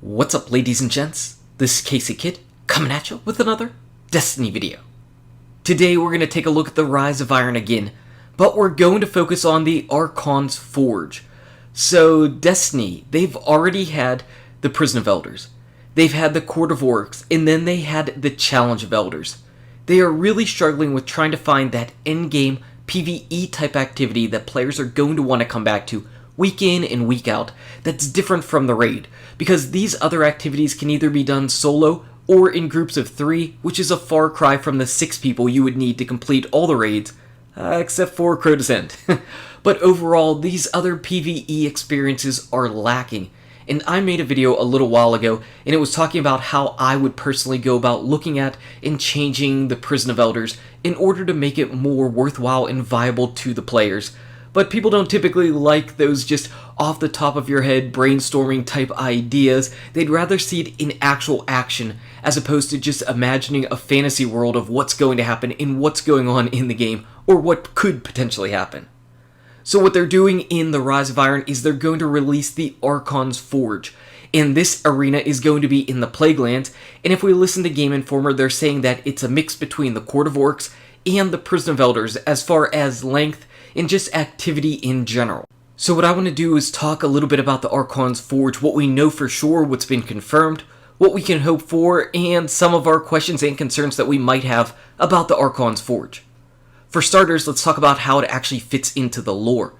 What's up, ladies and gents? This is KSigKid coming at you with another Destiny video. Today we're going to take a look at the Rise of Iron again, but we're going to focus on the Archon's Forge. So Destiny, they've already had the Prison of Elders, they've had the Court of Orcs, and then they had the Challenge of Elders. They are really struggling with trying to find that endgame PVE type activity that players are going to want to come back to week in and week out, that's different from the raid, because these other activities can either be done solo or in groups of 3, which is a far cry from the 6 people you would need to complete all the raids, except for Crota's End. But overall, these other PvE experiences are lacking, and I made a video a little while ago, and it was talking about how I would personally go about looking at and changing the Prison of Elders in order to make it more worthwhile and viable to the players. But people don't typically like those just off the top of your head brainstorming type ideas. They'd rather see it in actual action as opposed to just imagining a fantasy world of what's going to happen and what's going on in the game or what could potentially happen. So what they're doing in the Rise of Iron is they're going to release the Archon's Forge. And this arena is going to be in the Plaguelands, and if we listen to Game Informer, they're saying that it's a mix between the Court of Orcs and the Prison of Elders as far as length and just activity in general. So what I want to do is talk a little bit about the Archon's Forge, what we know for sure, what's been confirmed, what we can hope for, and some of our questions and concerns that we might have about the Archon's Forge. For starters, let's talk about how it actually fits into the lore.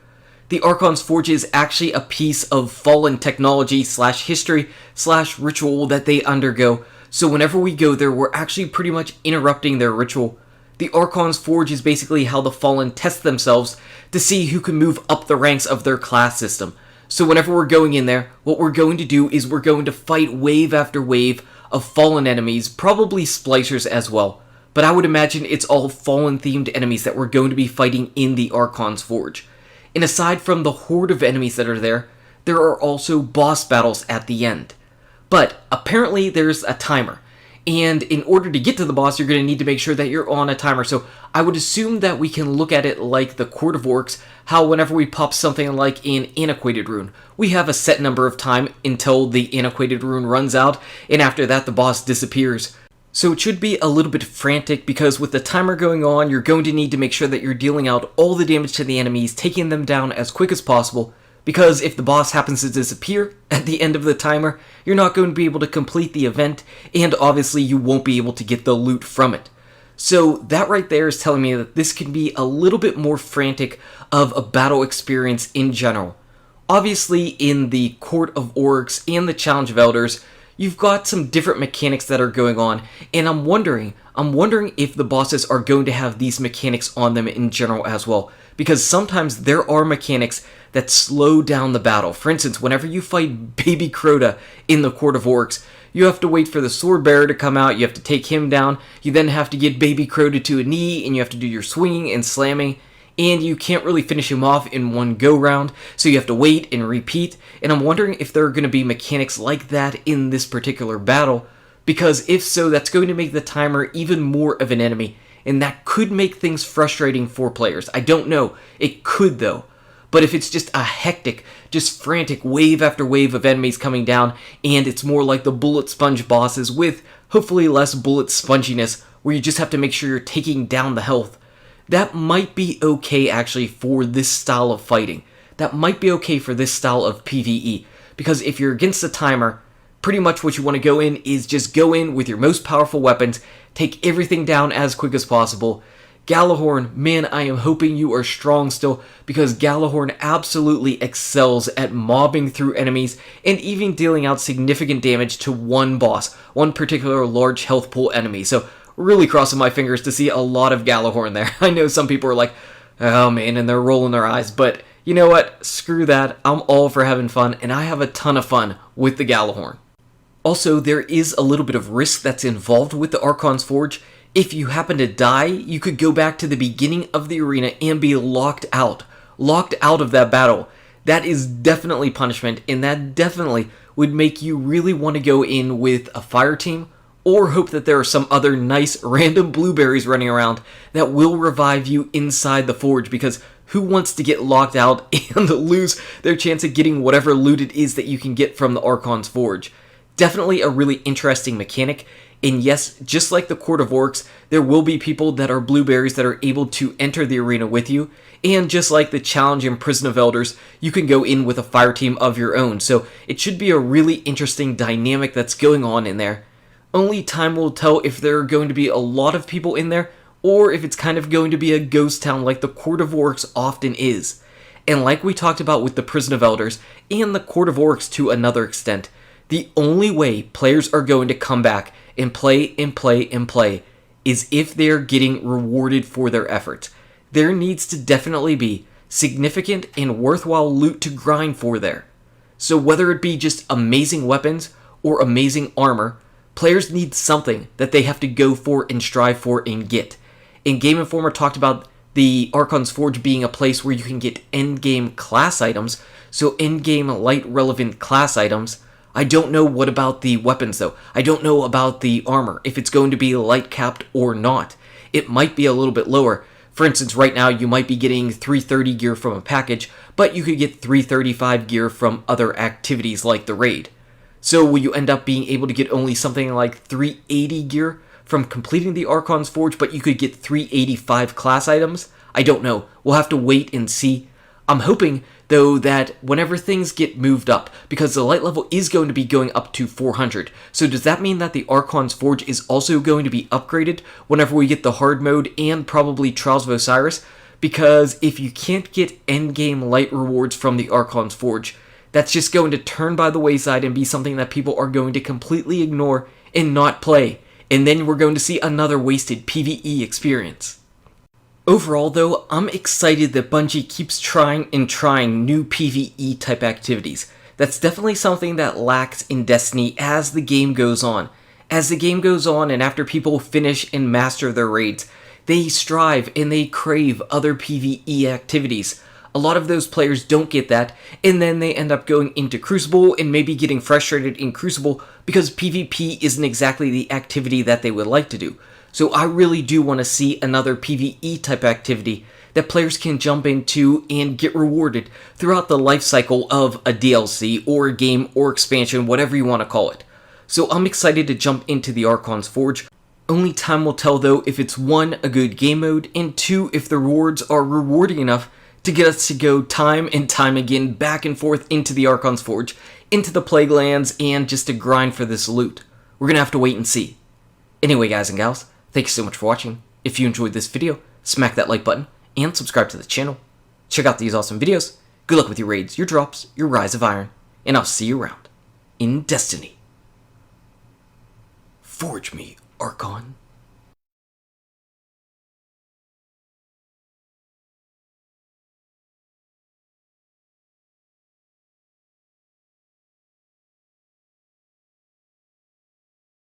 The Archon's Forge is actually a piece of fallen technology / history / ritual that they undergo, so whenever we go there, we're actually pretty much interrupting their ritual. The Archon's Forge is basically how the Fallen test themselves to see who can move up the ranks of their class system. So whenever we're going in there, what we're going to do is we're going to fight wave after wave of Fallen enemies, probably Splicers as well. But I would imagine it's all Fallen themed enemies that we're going to be fighting in the Archon's Forge. And aside from the horde of enemies that are there are also boss battles at the end. But apparently there's a timer. And in order to get to the boss, you're going to need to make sure that you're on a timer. So I would assume that we can look at it like the Court of Orcs, how whenever we pop something like an antiquated rune, we have a set number of time until the antiquated rune runs out, and after that the boss disappears. So it should be a little bit frantic, because with the timer going on, you're going to need to make sure that you're dealing out all the damage to the enemies, taking them down as quick as possible. Because if the boss happens to disappear at the end of the timer, you're not going to be able to complete the event, and obviously you won't be able to get the loot from it. So that right there is telling me that this can be a little bit more frantic of a battle experience in general. Obviously in the Court of Orcs and the Challenge of Elders, you've got some different mechanics that are going on, and I'm wondering if the bosses are going to have these mechanics on them in general as well. Because sometimes there are mechanics that slow down the battle. For instance, whenever you fight Baby Crota in the Court of Orcs, you have to wait for the Sword Bearer to come out, you have to take him down, you then have to get Baby Crota to a knee, and you have to do your swinging and slamming, and you can't really finish him off in one go-round, so you have to wait and repeat. And I'm wondering if there are going to be mechanics like that in this particular battle, because if so, that's going to make the timer even more of an enemy, and that could make things frustrating for players. I don't know. It could, though. But if it's just a hectic, just frantic wave after wave of enemies coming down, and it's more like the bullet sponge bosses with hopefully less bullet sponginess, where you just have to make sure you're taking down the health, that might be okay actually for this style of fighting. That might be okay for this style of PvE. Because if you're against the timer, pretty much what you want to go in is just go in with your most powerful weapons, take everything down as quick as possible. Gjallarhorn, man, I am hoping you are strong still, because Gjallarhorn absolutely excels at mobbing through enemies and even dealing out significant damage to one boss, one particular large health pool enemy. So really crossing my fingers to see a lot of Gjallarhorn there. I know some people are like, oh man, and they're rolling their eyes, but you know what? Screw that. I'm all for having fun, and I have a ton of fun with the Gjallarhorn. Also, there is a little bit of risk that's involved with the Archon's Forge. If you happen to die, you could go back to the beginning of the arena and be locked out of that battle. That is definitely punishment, and that definitely would make you really want to go in with a fire team, or hope that there are some other nice random blueberries running around that will revive you inside the forge, because who wants to get locked out and lose their chance of getting whatever loot it is that you can get from the Archon's Forge? Definitely a really interesting mechanic, and yes, just like the Court of Orcs, there will be people that are blueberries that are able to enter the arena with you, and just like the Challenge and Prison of Elders, you can go in with a fire team of your own, so it should be a really interesting dynamic that's going on in there. Only time will tell if there are going to be a lot of people in there, or if it's kind of going to be a ghost town like the Court of Orcs often is. And like we talked about with the Prison of Elders, and the Court of Orcs to another extent, the only way players are going to come back and play and play and play is if they're getting rewarded for their efforts. There needs to definitely be significant and worthwhile loot to grind for there. So whether it be just amazing weapons or amazing armor, players need something that they have to go for and strive for and get. And Game Informer talked about the Archon's Forge being a place where you can get endgame class items, so endgame light relevant class items. I don't know what about the weapons though. I don't know about the armor, if it's going to be light capped or not. It might be a little bit lower. For instance, right now you might be getting 330 gear from a package, but you could get 335 gear from other activities like the raid. So will you end up being able to get only something like 380 gear from completing the Archon's Forge, but you could get 385 class items? I don't know. We'll have to wait and see. I'm hoping, though, that whenever things get moved up, because the light level is going to be going up to 400, so does that mean that the Archon's Forge is also going to be upgraded whenever we get the hard mode and probably Trials of Osiris? Because if you can't get endgame light rewards from the Archon's Forge, that's just going to turn by the wayside and be something that people are going to completely ignore and not play, and then we're going to see another wasted PvE experience. Overall though, I'm excited that Bungie keeps trying and trying new PvE type activities. That's definitely something that lacks in Destiny as the game goes on. As the game goes on and after people finish and master their raids, they strive and they crave other PvE activities. A lot of those players don't get that, and then they end up going into Crucible and maybe getting frustrated in Crucible because PvP isn't exactly the activity that they would like to do. So I really do want to see another PvE type activity that players can jump into and get rewarded throughout the life cycle of a DLC or a game or expansion, whatever you want to call it. So I'm excited to jump into the Archon's Forge. Only time will tell though if it's 1, a good game mode, and 2, if the rewards are rewarding enough to get us to go time and time again back and forth into the Archon's Forge, into the Plaguelands, and just to grind for this loot. We're gonna have to wait and see. Anyway guys and gals, thank you so much for watching. If you enjoyed this video, smack that like button and subscribe to the channel. Check out these awesome videos. Good luck with your raids, your drops, your Rise of Iron, and I'll see you around in Destiny. Forge me, Archon.